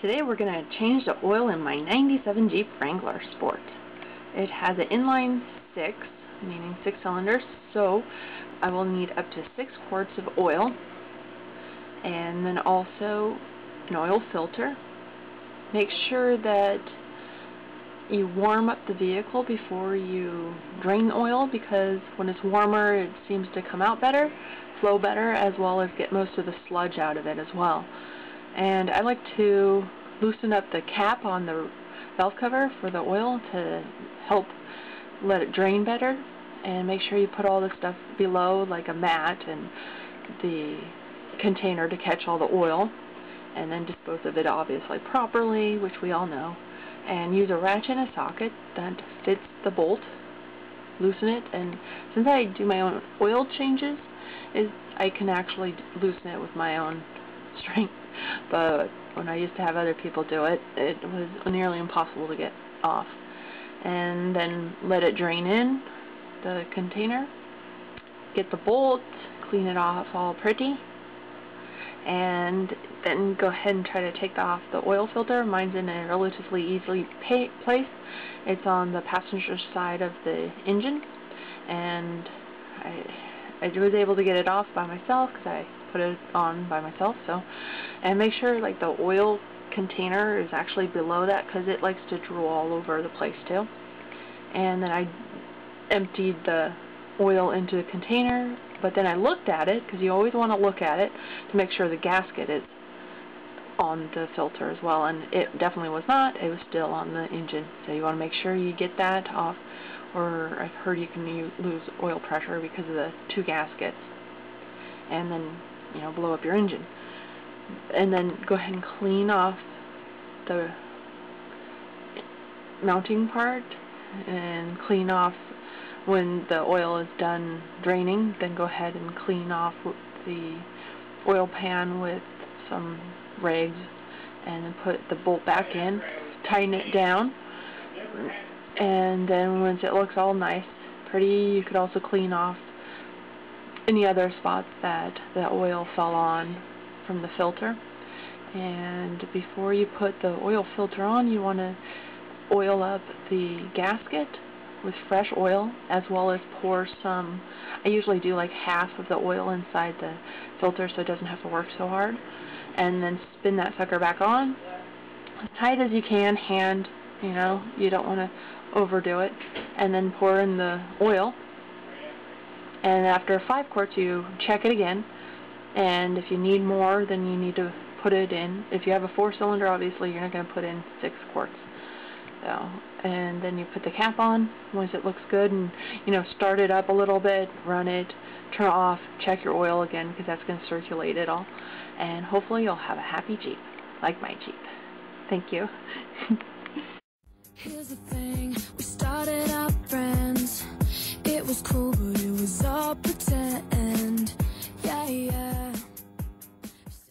Today we're going to change the oil in my 97 Jeep Wrangler Sport. It has an inline 6, meaning 6 cylinders, so I will need up to 6 quarts of oil, and then also an oil filter. Make sure that you warm up the vehicle before you drain the oil, because when it's warmer it seems to come out better, flow better, as well as get most of the sludge out of it as well. And I like to loosen up the cap on the valve cover for the oil to help let it drain better, and make sure you put all the stuff below, like a mat and the container to catch all the oil, and then dispose of it obviously properly, which we all know, and use a ratchet and a socket that fits the bolt. Loosen it, and since I do my own oil changes, I can actually loosen it with my own strength. But when I used to have other people do it, it was nearly impossible to get off. And then let it drain in the container. Get the bolt, clean it off all pretty, and then go ahead and try to take off the oil filter. Mine's in a relatively easily place. It's on the passenger side of the engine, and I was able to get it off by myself because I put it on by myself. So, and make sure like the oil container is actually below that, because it likes to drool all over the place too. And then I emptied the oil into the container, but then I looked at it, because you always want to look at it to make sure the gasket is on the filter as well, and it definitely was not. It was still on the engine, so you want to make sure you get that off, or I've heard you can lose oil pressure because of the 2 gaskets, and then blow up your engine. And then go ahead and clean off the mounting part, and clean off when the oil is done draining. Then go ahead and clean off the oil pan with some rags, and then put the bolt back in, tighten it down, and then once it looks all nice, pretty, you could also clean off any other spots that the oil fell on from the filter. And before you put the oil filter on, you want to oil up the gasket with fresh oil, as well as pour some. I usually do like half of the oil inside the filter so it doesn't have to work so hard, and then spin that sucker back on as tight as you can, hand, you don't want to overdo it, and then pour in the oil. And after 5 quarts you check it again, and if you need more, then you need to put it in. If you have a 4-cylinder, obviously you're not going to put in 6 quarts. So, and then you put the cap on once it looks good, and start it up a little bit, run it, turn it off, check your oil again, because that's going to circulate it all, and hopefully you'll have a happy Jeep, like my Jeep. Thank you. Here's the thing, we started out friends. It was cool, but